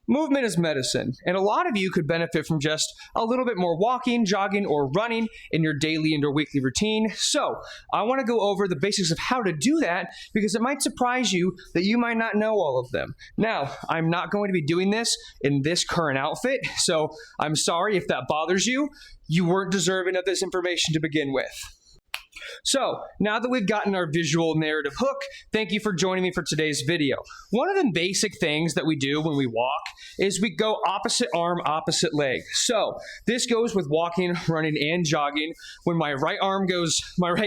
Movement is medicine, and a lot of you could benefit from just a little bit more walking, jogging, or running in your daily and or weekly routine. So I want to go over the basics of how to do that because it might surprise you that you might not know all of them. Now, I'm not going to be doing this in this current outfit, so I'm sorry if that bothers you. You weren't deserving of this information to begin with. So, now that we've gotten our visual narrative hook, thank you for joining me for today's video. One of the basic things that we do when we walk is we go opposite arm, opposite leg. So, this goes with walking, running, and jogging. When my right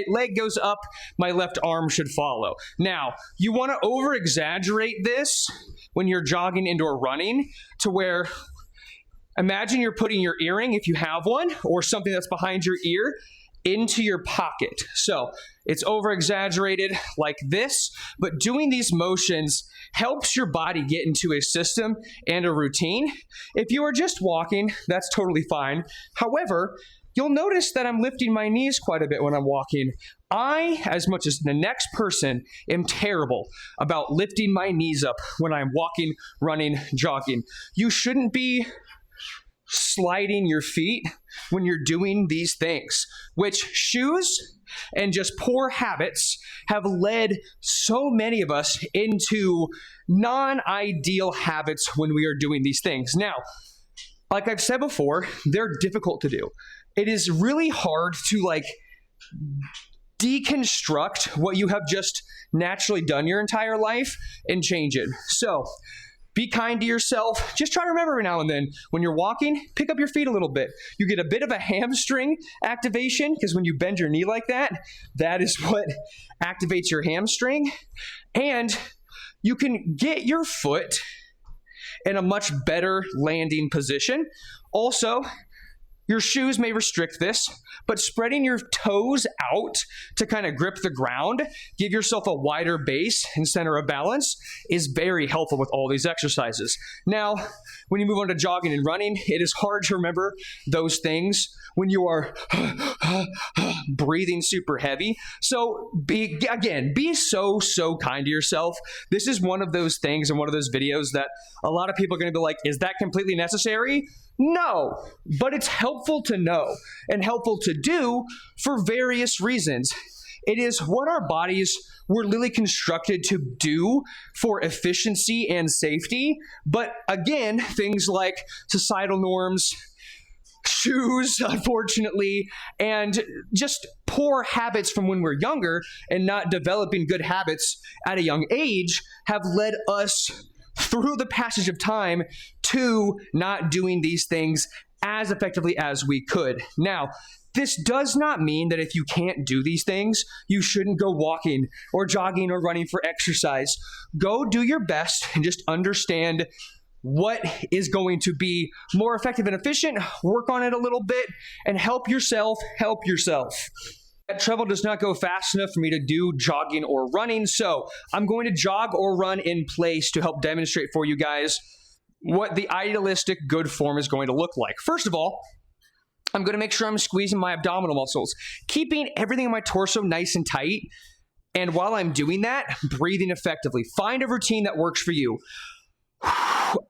leg goes up, my left arm should follow. Now, you want to over-exaggerate this when you're jogging and or running to where, imagine you're putting your earring, if you have one, or something that's behind your ear, into your pocket. So it's over exaggerated like this, but doing these motions helps your body get into a system and a routine. If you are just walking, that's totally fine. However, you'll notice that I'm lifting my knees quite a bit when I'm walking. I, as much as the next person, am terrible about lifting my knees up when I'm walking, running, jogging. You shouldn't be sliding your feet when you're doing these things, which shoes and just poor habits have led so many of us into non-ideal habits when we are doing these things. Now, like I've said before, they're difficult to do. It is really hard to deconstruct what you have just naturally done your entire life and change it. So, be kind to yourself. Just try to remember every now and then, when you're walking, pick up your feet a little bit. You get a bit of a hamstring activation because when you bend your knee like that, that is what activates your hamstring. And you can get your foot in a much better landing position. Also, your shoes may restrict this, but spreading your toes out to kind of grip the ground, give yourself a wider base and center of balance is very helpful with all these exercises. Now, when you move on to jogging and running, it is hard to remember those things when you are breathing super heavy. So be so kind to yourself. This is one of those things and one of those videos that a lot of people are going to be like, is that completely necessary? No, but it's helpful to know and helpful to do for various reasons. It is what our bodies were literally constructed to do for efficiency and safety. But again, things like societal norms, shoes, unfortunately, and just poor habits from when we're younger and not developing good habits at a young age have led us through the passage of time to not doing these things as effectively as we could. Now, this does not mean that if you can't do these things, you shouldn't go walking or jogging or running for exercise. Go do your best and just understand what is going to be more effective and efficient, work on it a little bit, and help yourself help yourself. That travel does not go fast enough for me to do jogging or running, so I'm going to jog or run in place to help demonstrate for you guys what the idealistic good form is going to look like. First of all, I'm going to make sure I'm squeezing my abdominal muscles, keeping everything in my torso nice and tight, and while I'm doing that, breathing effectively. Find a routine that works for you.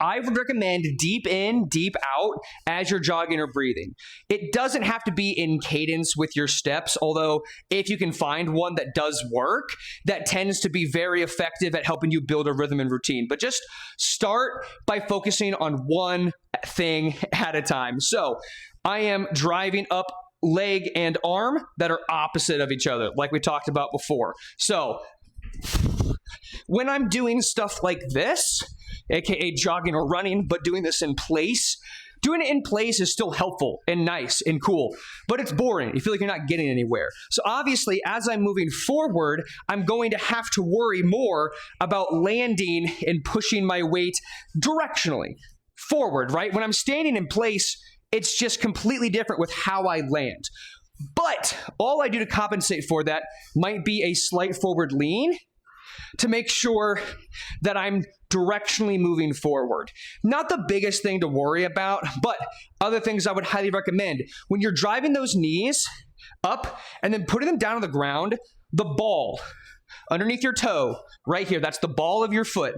I would recommend deep in, deep out as you're jogging or breathing. It doesn't have to be in cadence with your steps, although if you can find one that does work, that tends to be very effective at helping you build a rhythm and routine. But just start by focusing on one thing at a time. So I am driving up leg and arm that are opposite of each other, like we talked about before. So when I'm doing stuff like this, aka jogging or running, but doing this in place, doing it in place is still helpful and nice and cool, but it's boring. You feel like you're not getting anywhere. So obviously, as I'm moving forward, I'm going to have to worry more about landing and pushing my weight directionally forward, right? When I'm standing in place, it's just completely different with how I land. But all I do to compensate for that might be a slight forward lean to make sure that I'm directionally moving forward. Not the biggest thing to worry about, but other things I would highly recommend. When you're driving those knees up and then putting them down on the ground, the ball underneath your toe, right here, that's the ball of your foot.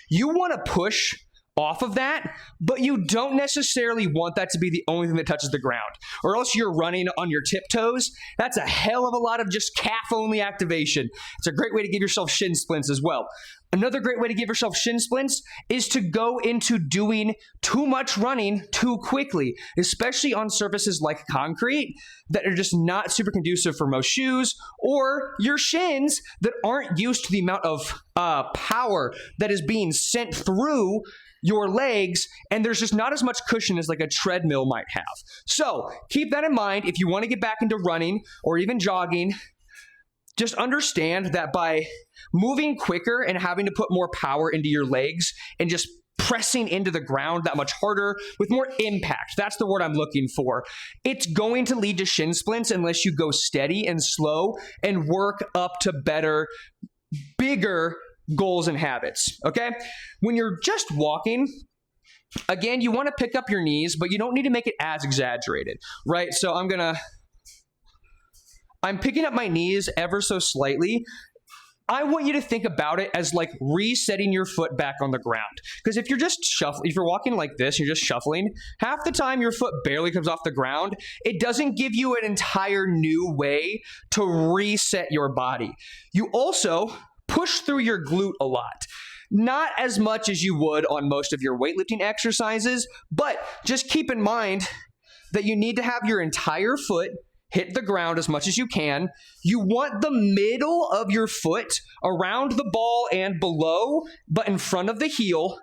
You want to push off of that, but you don't necessarily want that to be the only thing that touches the ground, or else you're running on your tiptoes. That's a hell of a lot of just calf-only activation. It's a great way to give yourself shin splints as well. Another great way to give yourself shin splints is to go into doing too much running too quickly, especially on surfaces like concrete that are just not super conducive for most shoes, or your shins that aren't used to the amount of power that is being sent through your legs, and there's just not as much cushion as like a treadmill might have. So keep that in mind if you want to get back into running or even jogging. Just understand that by moving quicker and having to put more power into your legs and just pressing into the ground that much harder with more impact, that's the word I'm looking for, it's going to lead to shin splints unless you go steady and slow and work up to better, bigger goals and habits, okay? When you're just walking, again, you want to pick up your knees, but you don't need to make it as exaggerated, right? So I'm picking up my knees ever so slightly. I want you to think about it as like resetting your foot back on the ground. Because if you're just if you're walking like this, you're just shuffling, half the time your foot barely comes off the ground. It doesn't give you an entire new way to reset your body. You also push through your glute a lot. Not as much as you would on most of your weightlifting exercises, but just keep in mind that you need to have your entire foot hit the ground as much as you can. You want the middle of your foot around the ball and below, but in front of the heel,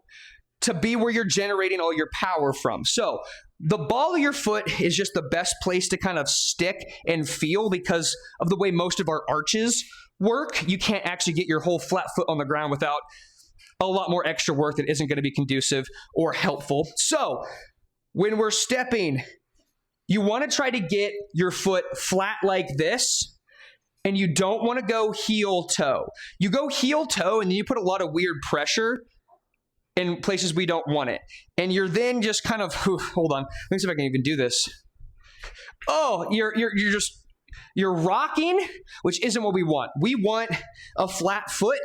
to be where you're generating all your power from. So the ball of your foot is just the best place to kind of stick and feel because of the way most of our arches work. You can't actually get your whole flat foot on the ground without a lot more extra work that isn't going to be conducive or helpful. So when we're stepping, you want to try to get your foot flat like this, and you don't want to go heel toe. You go heel toe and then you put a lot of weird pressure in places we don't want it. And you're then just kind of, hold on, let me see if I can even do this. Oh, you're rocking, which isn't what we want. We want a flat foot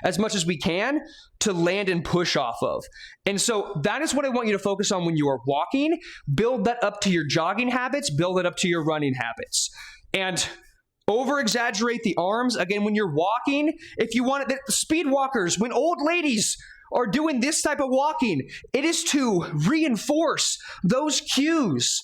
as much as we can to land and push off of. And so that is what I want you to focus on when you are walking. Build that up to your jogging habits, build it up to your running habits. And over-exaggerate the arms. Again, when you're walking, if you want it, speed walkers, when old ladies are doing this type of walking, it is to reinforce those cues.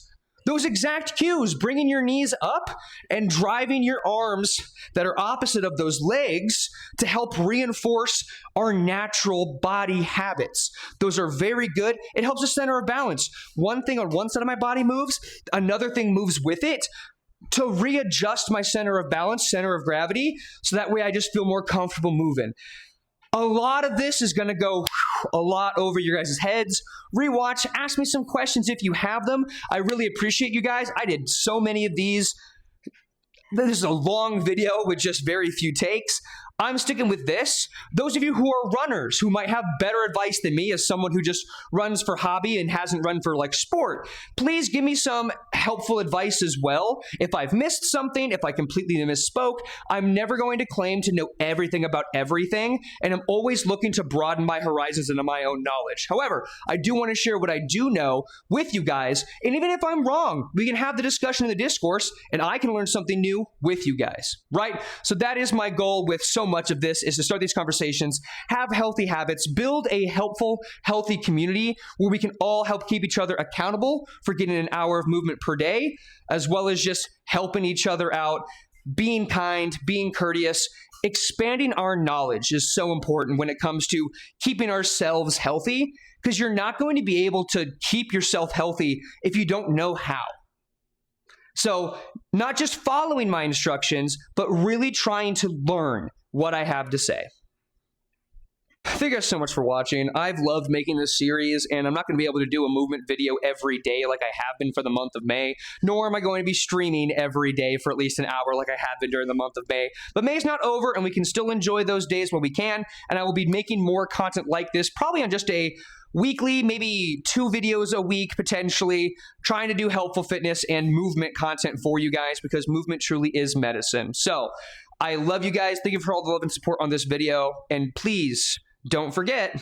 Those exact cues, bringing your knees up and driving your arms that are opposite of those legs to help reinforce our natural body habits. Those are very good. It helps us center of balance. One thing on one side of my body moves, another thing moves with it to readjust my center of balance, center of gravity, so that way I just feel more comfortable moving. A lot of this is going to go a lot over your guys' heads. Rewatch, ask me some questions if you have them. I really appreciate you guys. I did so many of these. This is a long video with just very few takes. I'm sticking with this. Those of you who are runners, who might have better advice than me as someone who just runs for hobby and hasn't run for like sport, please give me some helpful advice as well. If I've missed something, if I completely misspoke, I'm never going to claim to know everything about everything, and I'm always looking to broaden my horizons into my own knowledge. However, I do want to share what I do know with you guys, and even if I'm wrong, we can have the discussion in the discourse, and I can learn something new with you guys, right? So that is my goal with so much of this, is to start these conversations, have healthy habits, build a helpful, healthy community where we can all help keep each other accountable for getting an hour of movement per day, as well as just helping each other out, being kind, being courteous. Expanding our knowledge is so important when it comes to keeping ourselves healthy, because you're not going to be able to keep yourself healthy if you don't know how. So not just following my instructions, but really trying to learn what I have to say. Thank you guys so much for watching. I've loved making this series, and I'm not going to be able to do a movement video every day like I have been for the month of May, nor am I going to be streaming every day for at least an hour like I have been during the month of May. But May's not over, and we can still enjoy those days when we can, and I will be making more content like this, probably on just a weekly, maybe 2 videos a week, potentially, trying to do helpful fitness and movement content for you guys, because movement truly is medicine. So I love you guys. Thank you for all the love and support on this video. And please don't forget,